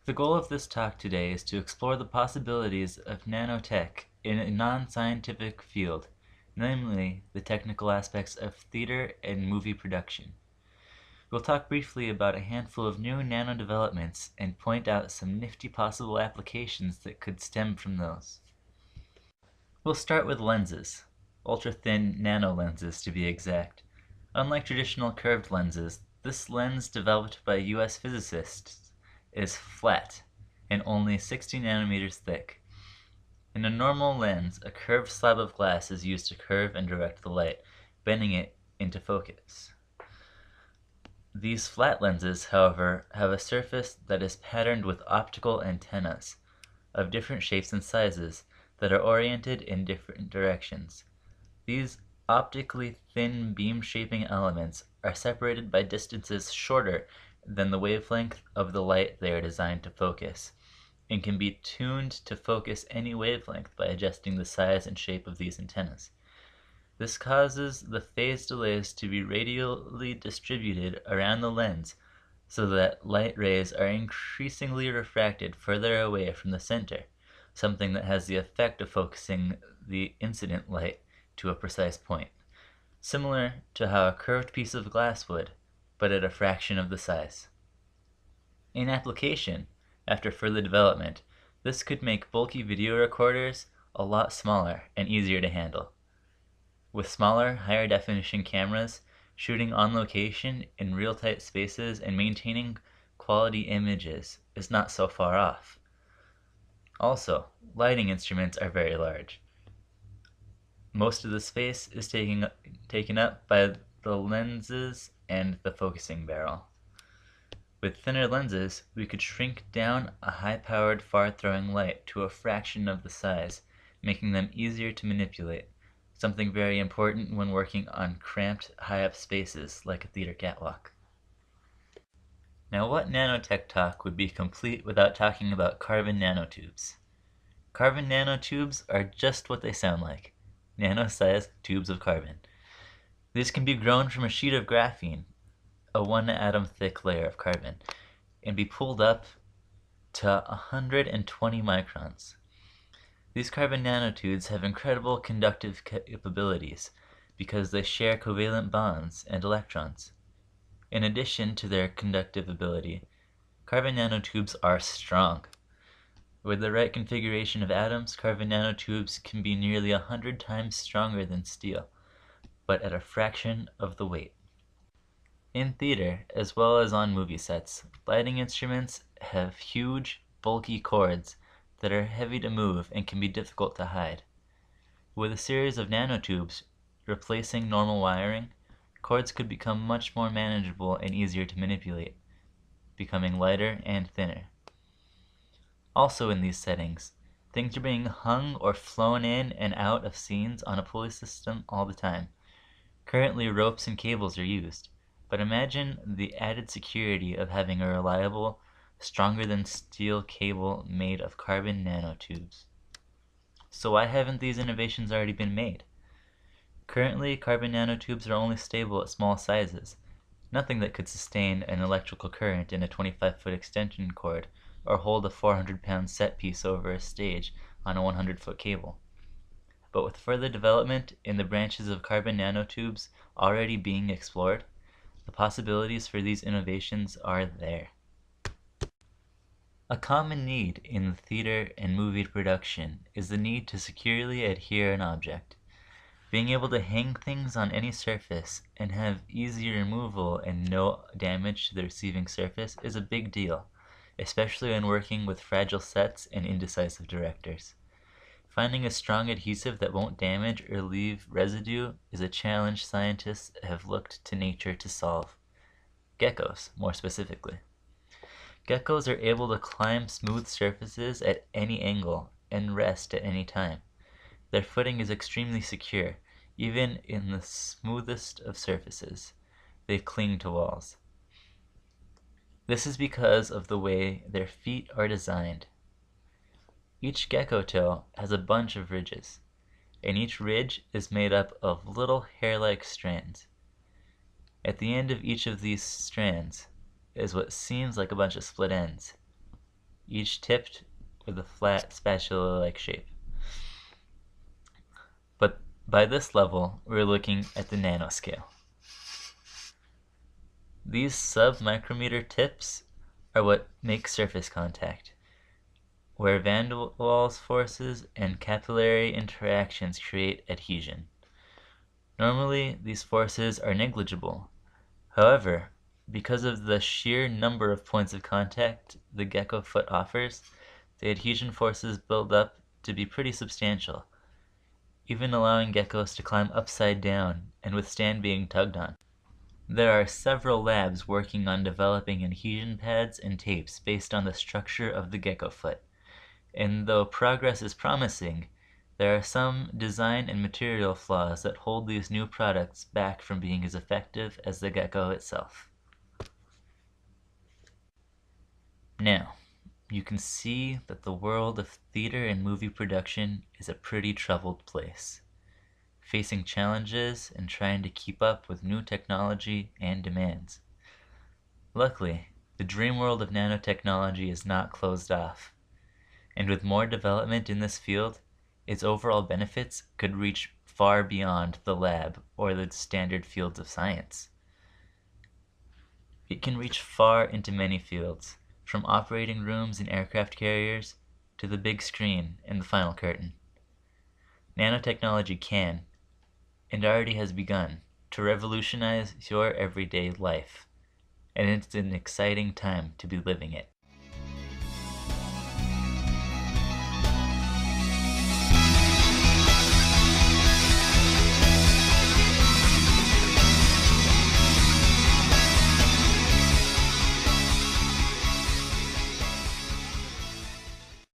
The goal of this talk today is to explore the possibilities of nanotech in a non-scientific field, namely the technical aspects of theater and movie production. We'll talk briefly about a handful of new nano developments and point out some nifty possible applications that could stem from those. We'll start with lenses, ultra-thin nano lenses to be exact. Unlike traditional curved lenses, this lens developed by US physicists is flat and only 60 nanometers thick. In a normal lens, a curved slab of glass is used to curve and direct the light, bending it into focus. These flat lenses, however, have a surface that is patterned with optical antennas of different shapes and sizes that are oriented in different directions. These optically thin beam-shaping elements are separated by distances shorter than the wavelength of the light they are designed to focus, and can be tuned to focus any wavelength by adjusting the size and shape of these antennas. This causes the phase delays to be radially distributed around the lens so that light rays are increasingly refracted further away from the center, something that has the effect of focusing the incident light to a precise point, similar to how a curved piece of glass would, but at a fraction of the size. In application, after further development, this could make bulky video recorders a lot smaller and easier to handle. With smaller, higher definition cameras, shooting on location in real tight spaces and maintaining quality images is not so far off. Also, lighting instruments are very large. Most of the space is taken up by the lenses and the focusing barrel. With thinner lenses, we could shrink down a high-powered far-throwing light to a fraction of the size, making them easier to manipulate, something very important when working on cramped, high-up spaces like a theater catwalk. Now, what nanotech talk would be complete without talking about carbon nanotubes? Carbon nanotubes are just what they sound like, nano-sized tubes of carbon. These can be grown from a sheet of graphene, a one-atom thick layer of carbon, and be pulled up to 120 microns. These carbon nanotubes have incredible conductive capabilities because they share covalent bonds and electrons. In addition to their conductive ability, carbon nanotubes are strong. With the right configuration of atoms, carbon nanotubes can be nearly 100 times stronger than steel, but at a fraction of the weight. In theater, as well as on movie sets, lighting instruments have huge, bulky cords that are heavy to move and can be difficult to hide. With a series of nanotubes replacing normal wiring, cords could become much more manageable and easier to manipulate, becoming lighter and thinner. Also in these settings, things are being hung or flown in and out of scenes on a pulley system all the time. Currently, ropes and cables are used, but imagine the added security of having a reliable, stronger than steel cable made of carbon nanotubes. So why haven't these innovations already been made? Currently, carbon nanotubes are only stable at small sizes, nothing that could sustain an electrical current in a 25-foot extension cord or hold a 400-pound set piece over a stage on a 100-foot cable. But with further development in the branches of carbon nanotubes already being explored, the possibilities for these innovations are there. A common need in theater and movie production is the need to securely adhere an object. Being able to hang things on any surface and have easy removal and no damage to the receiving surface is a big deal, especially when working with fragile sets and indecisive directors. Finding a strong adhesive that won't damage or leave residue is a challenge scientists have looked to nature to solve. Geckos, more specifically. Geckos are able to climb smooth surfaces at any angle and rest at any time. Their footing is extremely secure, even in the smoothest of surfaces. They cling to walls. This is because of the way their feet are designed. Each gecko toe has a bunch of ridges, and each ridge is made up of little hair-like strands. At the end of each of these strands is what seems like a bunch of split ends. each tipped with a flat spatula-like shape. But by this level, we're looking at the nanoscale. These sub-micrometer tips are what make surface contact, where van der Waals forces and capillary interactions create adhesion. Normally, these forces are negligible. However, because of the sheer number of points of contact the gecko foot offers, the adhesion forces build up to be pretty substantial, even allowing geckos to climb upside down and withstand being tugged on. There are several labs working on developing adhesion pads and tapes based on the structure of the gecko foot, and though progress is promising, there are some design and material flaws that hold these new products back from being as effective as the gecko itself. Now, you can see that the world of theater and movie production is a pretty troubled place, facing challenges and trying to keep up with new technology and demands. Luckily, the dream world of nanotechnology is not closed off, and with more development in this field, its overall benefits could reach far beyond the lab or the standard fields of science. It can reach far into many fields, from operating rooms in aircraft carriers to the big screen and the final curtain. Nanotechnology can, and already has begun, to revolutionize your everyday life, and it's an exciting time to be living it.